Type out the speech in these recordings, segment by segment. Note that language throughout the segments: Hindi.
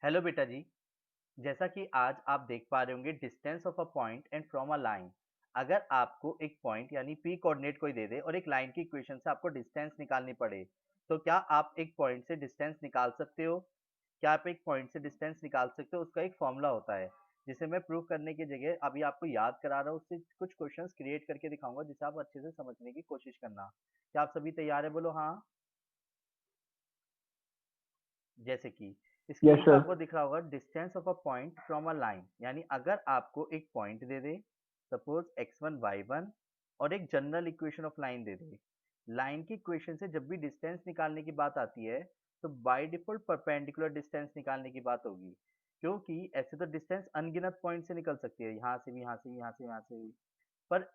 हेलो बेटा जी। जैसा कि आज आप देख पा रहे होंगे distance of a point and from a line. अगर आपको एक पॉइंट यानी पी कोऑर्डिनेट कोई दे दे और एक लाइन की इक्वेशन से आपको डिस्टेंस निकालनी पड़े, तो क्या आप एक पॉइंट से डिस्टेंस निकाल सकते हो? क्या आप एक पॉइंट से डिस्टेंस निकाल सकते हो? उसका एक फॉर्मूला होता है जिसे मैं प्रूव करने की जगह अभी आपको याद करा रहा हूँ। उससे कुछ क्वेश्चंस क्रिएट करके दिखाऊंगा जिसे आप अच्छे से समझने की कोशिश करना। क्या आप सभी तैयार है? बोलो हाँ। जैसे कि यस स्क्रीन पे सर। आपको दिख रहा होगा distance of a point from a line, यानी अगर आपको एक पॉइंट दे दे, सपोज x1 y1, और एक जनरल इक्वेशन ऑफ लाइन दे दे। लाइन की इक्वेशन से जब भी डिस्टेंस निकालने की बात आती है तो बाय डिफॉल्ट परपेंडिकुलर डिस्टेंस निकालने की बात होगी, क्योंकि ऐसे तो डिस्टेंस अनगिनत पॉइंट से निकल सकती है, यहाँ से भी, यहाँ से भी, यहाँ से, यहाँ से भी। पर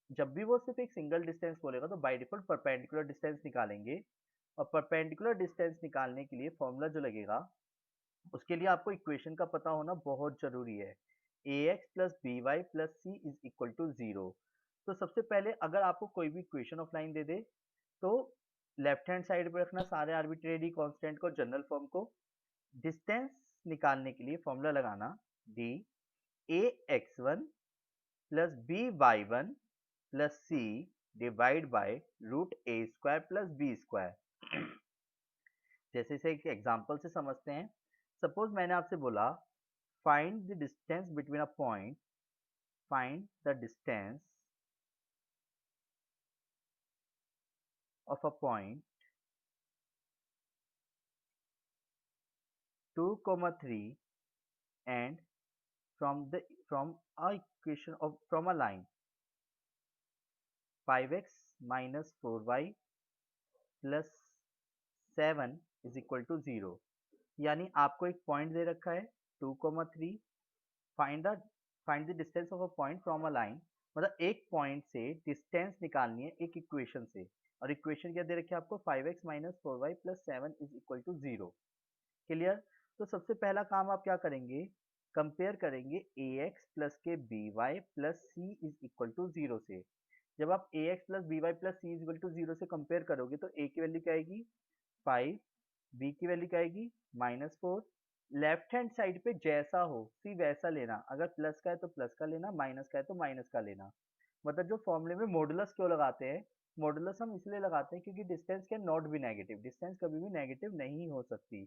जब भी वो सिर्फ एक सिंगल डिस्टेंस बोलेगा तो बाय डिफॉल्ट परपेंडिकुलर डिस्टेंस निकालेंगे। और परपेंडिकुलर डिस्टेंस निकालने के लिए फॉर्मूला जो लगेगा, उसके लिए आपको इक्वेशन का पता होना बहुत जरूरी है। A x plus B y plus C is equal to zero. तो सबसे पहले अगर आपको कोई भी इक्वेशन ऑफ लाइन दे दे तो लेफ्ट हैंड साइड पे रखना सारे आर्बिट्रेरी कांस्टेंट को, जनरल फॉर्म को। डिस्टेंस निकालने के लिए फॉर्मूला लगाना D A x one plus B y one plus C divide by root A square plus B square. जैसे इसे एक एग्जांपल से समझते हैं। सपोज मैंने आपसे बोला find the distance between a point, find the distance of a point 2, 3 and from a equation of from a line 5x minus 4y plus 7 is equal to 0। यानी आपको एक पॉइंट दे रखा है 2, 3। Find the distance of a point from a line, मतलब एक पॉइंट से डिस्टेंस निकालनी है एक इक्वेशन से। और इक्वेशन क्या दे रखी है आपको? 5x minus 4y plus 7 is equal to 0। Clear? तो सबसे पहला काम आप क्या करेंगे? कंपेयर करेंगे ए एक्स प्लस के B y plus C is equal to 0 से। जब आप A x plus B y plus C is equal to 0 से कंपेयर करोगे तो ए की वैल्यू क्या आएगी? 5। बी की वैल्यू क्या आएगी? -4। लेफ्ट हैंड साइड पे जैसा हो सी वैसा लेना, अगर प्लस का है तो प्लस का लेना, माइनस का है तो माइनस का लेना। मतलब जो फॉर्मूले में मॉडुलस क्यों लगाते हैं? मॉडुलस हम इसलिए लगाते हैं क्योंकि distance can not be negative, distance कभी भी नेगेटिव नहीं हो सकती।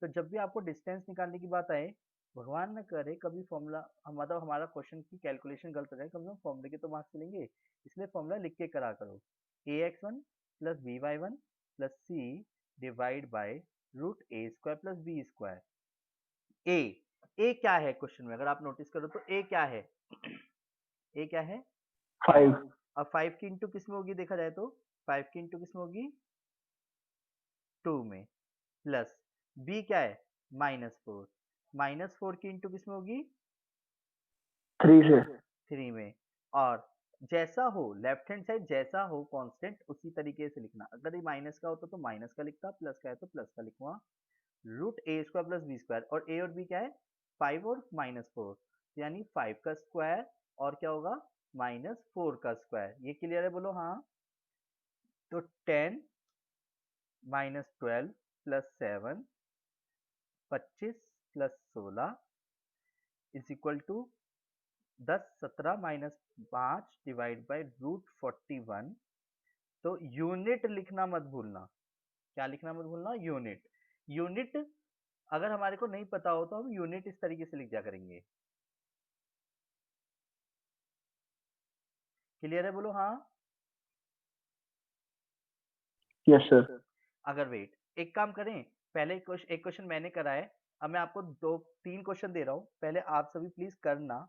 तो जब भी आपको डिस्टेंस निकालने की बात आए, भगवान न करे कभी फॉर्मूला मतलब हमारा क्वेश्चन की कैलकुलेशन गलत हो जाए, कम से कम फॉर्मूले के तो मार्क्स मिलेंगे। इसलिए फॉर्मूला लिख के करा करो। A x one plus B y one plus C divide by root A square plus B square. A A क्या है क्वेश्चन में? अगर आप नोटिस करो तो ए क्या है? ए क्या है? 5। 5। अब 5 की इंटू किस में होगी देखा जाए तो? 5 की इंटू किस में होगी? 2 में। प्लस बी क्या है? -4। -4 की इंटू किस में होगी? 3 से। 3 में। और जैसा हो लेफ्ट हैंड साइड जैसा हो कांस्टेंट उसी तरीके से लिखना। अगर ये माइनस का होता तो माइनस का लिखता, प्लस का है तो प्लस का लिखूंगा। रूट ए स्क्वायर प्लस बी स्क्वायर, और ए और बी क्या है? 5 और -4, यानी 5 का स्क्वायर और क्या होगा? -4 का स्क्वायर। ये क्लियर है? बोलो हाँ। तो 10 -12 plus 7, 25 plus 16 is equal to 10, 17 minus 5 divide by root 41। तो यूनिट लिखना मत भूलना। क्या लिखना मत भूलना? यूनिट। यूनिट अगर हमारे को नहीं पता हो तो हम यूनिट इस तरीके से लिख दिया करेंगे। क्लियर है? बोलो हाँ। Yes sir. अगर वेट एक काम करें, पहले एक क्वेश्चन मैंने करा है, अब मैं आपको 2 3 क्वेश्चन दे रहा हूँ, पहले आप सभी प्लीज करना।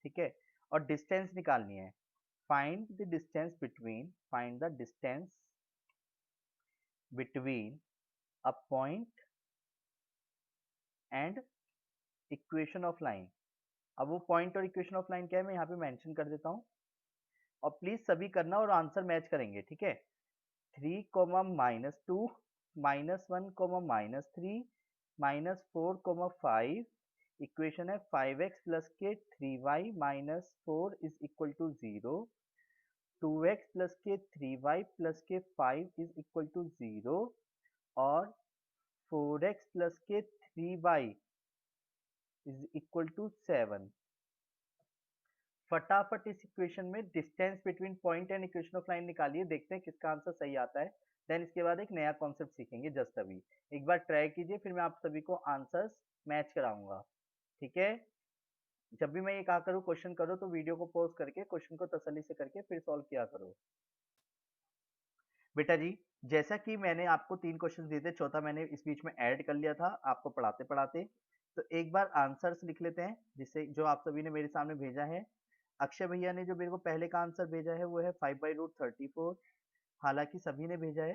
ठीक है? और डिस्टेंस निकालनी है। Find the distance between a point and equation of line. अब वो पॉइंट और इक्वेशन ऑफ लाइन क्या है मैं यहाँ पे मेंशन कर देता हूँ, और प्लीज सभी करना और आंसर मैच करेंगे। ठीक है? 3, -2, -1, -3, -4, 5। इक्वेशन है 5x प्लस के 3y minus 4 is equal to 0। 2x plus के 3y प्लस के 5 इज इक्वल टू 0। और 4x प्लस के 3y इज इक्वल टू 7। फटाफट इस इक्वेशन में distance between point and equation of line निकालिए, देखते हैं किसका आंसर सही आता है। देन इसके बाद एक नया कॉन्सेप्ट सीखेंगे जस्ट अभी। एक बार ट्राई कीजिए, फिर मैं आप सभी को आंसर्स मैच कराऊंगा, ठीक है। जब भी मैं ये कहा करूँ क्वेश्चन करो तो वीडियो को पॉज करके क्वेश्चन को तसल्ली से करके फिर सॉल्व किया करो। बेटा जी, जैसा कि मैंने आपको 3 क्वेश्चन दिए थे, चौथा मैंने इस बीच में ऐड कर लिया था आपको पढ़ाते पढ़ाते। तो एक बार आंसर्स लिख लेते हैं जिससे जो आप सभी ने मेरे सामने भेजा है। अक्षय भैया ने जो मेरे को पहले का आंसर भेजा है वो है 5/√34। हालांकि सभी ने भेजा है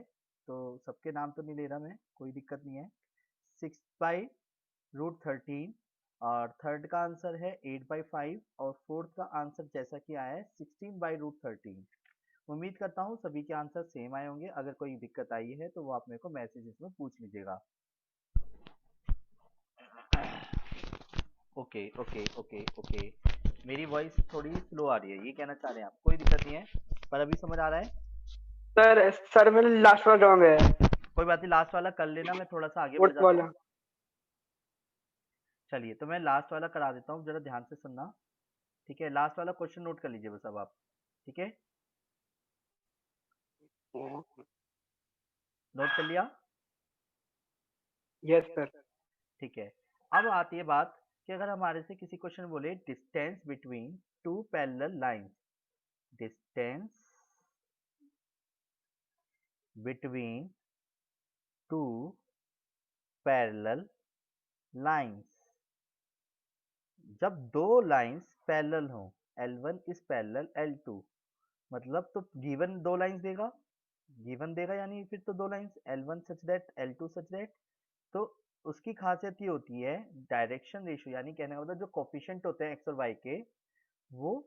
तो सबके नाम तो नहीं ले रहा मैं, कोई दिक्कत नहीं है। 6/√13 और थर्ड का आंसर है 8/5 और फोर्थ का आंसर जैसा कि आया है 16/√13। उम्मीद करता हूँ सभी के आंसर सेम आए होंगे। अगर कोई दिक्कत आई है तो वो आप मेरे को मैसेजेस में पूछ लीजिएगा। ओके ओके ओके ओके, मेरी वॉइस थोड़ी स्लो आ रही है, ये कहना चाह रहे हैं आप? कोई दिक्कत नहीं है, पर अभी समझ आ रहा है? सर मैंने लास्ट वाला रॉन्ग है। कोई बात नहीं, लास्ट वाला कर लेना, मैं थोड़ा सा आगे बढ़ फोर्थ जाता वाला। हूँ। चलिए तो मैं लास्ट वाला करा देता हूँ, जरा ध्यान से सुनना, ठीक है। लास्ट वाला क्वेश्चन नोट कर लीजिए बस अब आप, ठीक है। नोट कर लिया? Yes sir. ठीक है। अब आती है बात कि अगर हमारे से किसी क्वेश्चन बोले distance between two parallel lines, distance between two parallel lines, जब दो लाइंस पैरेलल हो, L1 इज पैरेलल L2, मतलब तो गिवन दो लाइंस देगा, गिवन देगा यानी फिर तो दो lines L1 such that L2 such that. तो उसकी खासियत ये होती है डायरेक्शन रेशियो, यानी कहने का मतलब जो कोफिशिएंट होते हैं एक्स और वाई के वो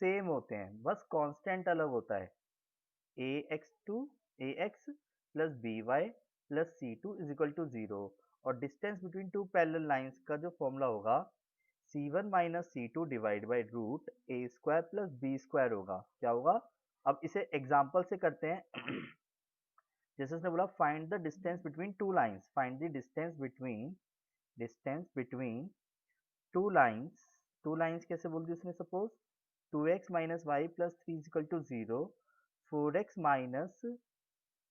सेम होते हैं, बस कांस्टेंट अलग होता है। ax plus by plus c2 is equal to 0। और distance between two parallel lines का जो फॉर्मूला होगा c1 minus c2 divide by root A square plus B square होगा। क्या होगा? अब इसे एग्जाम्पल से करते हैं। जैसे उसने बोला find the distance between two lines, find the distance between two lines कैसे बोल दी उसने? Suppose 2x minus y plus 3 is equal to 0, 4x minus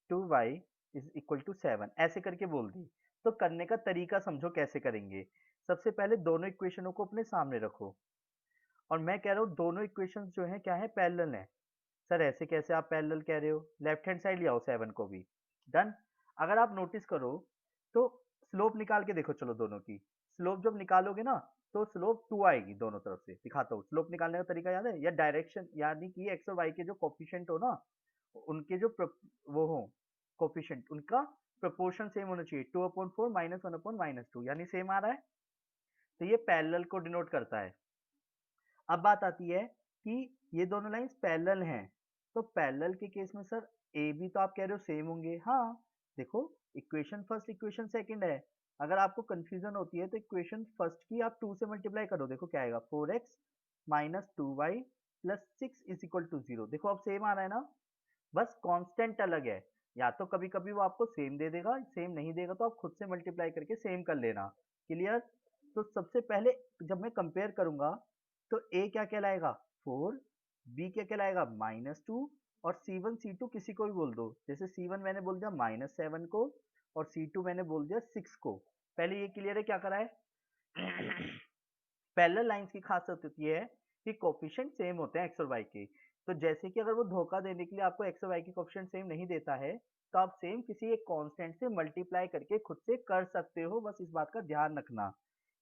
2y is equal to 7, ऐसे करके बोल दी। तो करने का तरीका समझो कैसे करेंगे। सबसे पहले दोनों इक्वेशनों को अपने सामने रखो, और मैं कह रहा हूँ दोनों इक्वेशंस जो हैं क्या है? पैरेलल हैं। सर ऐसे कैसे आप पैरेलल कह रहे हो? लेफ्ट हैंड साइड ले आओ 7 को भी। डन। अगर आप नोटिस करो तो स्लोप निकाल के देखो, चलो दोनों की स्लोप जब निकालोगे ना तो स्लोप 2 आएगी दोनों तरफ से। दिखाता हूँ स्लोप निकालने का तरीका, याद है? या डायरेक्शन यानी कि एक्स और वाई के जो कोफिशिएंट हो ना, उनके जो वो हो कोफिशिएंट, उनका प्रोपोर्शन सेम होना चाहिए। 2/4 माइनस 1/-2 यानी सेम आ रहा है, तो ये पैरेलल को डिनोट करता है। अब बात आती है कि ये दोनों लाइंस पैरेलल हैं, तो पैरेलल के केस में सर ए बी तो आप कह रहे हो सेम होंगे। हाँ देखो, इक्वेशन फर्स्ट इक्वेशन सेकंड है। अगर आपको कंफ्यूजन होती है तो इक्वेशन फर्स्ट की आप 2 से मल्टीप्लाई करो, देखो क्या आएगा? 4x minus 2y plus 6 is equal to 0। देखो अब सेम आ रहा है ना, बस कांस्टेंट अलग है। या तो कभी कभी वो आपको सेम दे देगा, सेम नहीं देगा तो आप खुद से मल्टीप्लाई करके सेम कर लेना। क्लियर? तो सबसे पहले जब मैं कंपेयर करूंगा तो a क्या कहलाएगा? 4, b क्या कहलाएगा? -2, और c1 c2 किसी को भी बोल दो। जैसे c1 मैंने बोल दिया -7 को और c2 मैंने बोल दिया 6 को। पहले ये क्लियर है क्या करा है? पैरेलल लाइंस की खासियत होती है कि कोफिशिएंट सेम होते हैं एक्स और वाई के। तो जैसे कि अगर वो धोखा देने के लिए आपको एक्स और वाई के कोफिशिएंट सेम नहीं देता है तो आप सेम किसी एक कांस्टेंट से मल्टीप्लाई करके खुद से कर सकते हो, बस इस बात का ध्यान रखना,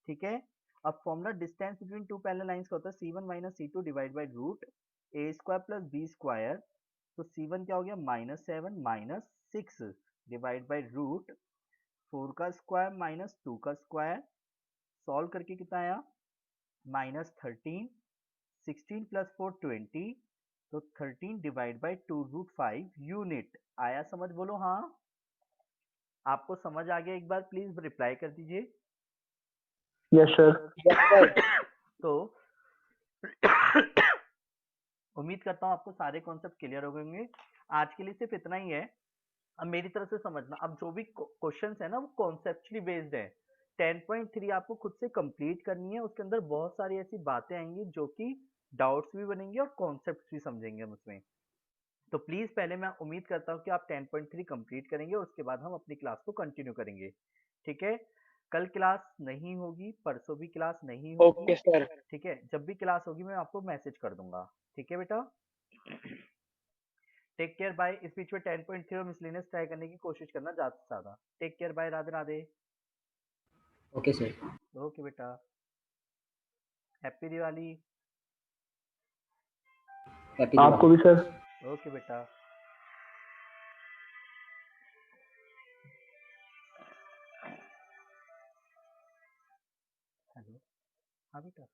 ठीक है। अब formula distance between two parallel lines का होता है c1 minus c2 divide by root A square plus B square. तो c1 क्या हो गया? -7 माइनस 6 डिवाइड बाई रूट 4 का स्क्वायर माइनस 2 का स्क्वायर। सॉल्व करके कितना आया? -13, 16 प्लस 4 20, तो 13 डिवाइड बाई 2√5 यूनिट आया। समझ बोलो हाँ? आपको समझ आ गया? एक बार प्लीज रिप्लाई कर दीजिए। Yes sir. तो उम्मीद करता हूँ आपको सारे कॉन्सेप्ट क्लियर हो गए होंगे। आज के लिए सिर्फ इतना ही है। अब मेरी तरफ से समझना, अब जो भी क्वेश्चंस है ना वो कॉन्सेप्चुअली बेस्ड है, 10.3 आपको खुद से कंप्लीट करनी है। उसके अंदर बहुत सारी ऐसी बातें आएंगी जो कि डाउट्स भी बनेंगे और कॉन्सेप्ट्स भी समझेंगे हम उसमें। तो प्लीज पहले मैं उम्मीद करता हूँ कि आप 10.3 कंप्लीट करेंगे और उसके बाद हम अपनी क्लास को कंटिन्यू करेंगे। ठीक है, कल क्लास नहीं होगी, परसों भी क्लास नहीं होगी। Okay sir. ठीक है, जब भी क्लास होगी मैं आपको मैसेज कर दूंगा। ठीक है बेटा, टेक केयर बाय। इस बीच में 10.3 और मिसलेनियस ट्राई करने की कोशिश करना ज्यादा से ज्यादा। Take care bye, Radhe Radhe. Okay sir. Okay बेटा, हैप्पी दिवाली। हैप्पी आपको भी सर। ओके बेटा। हेलो, हाँ बेटा।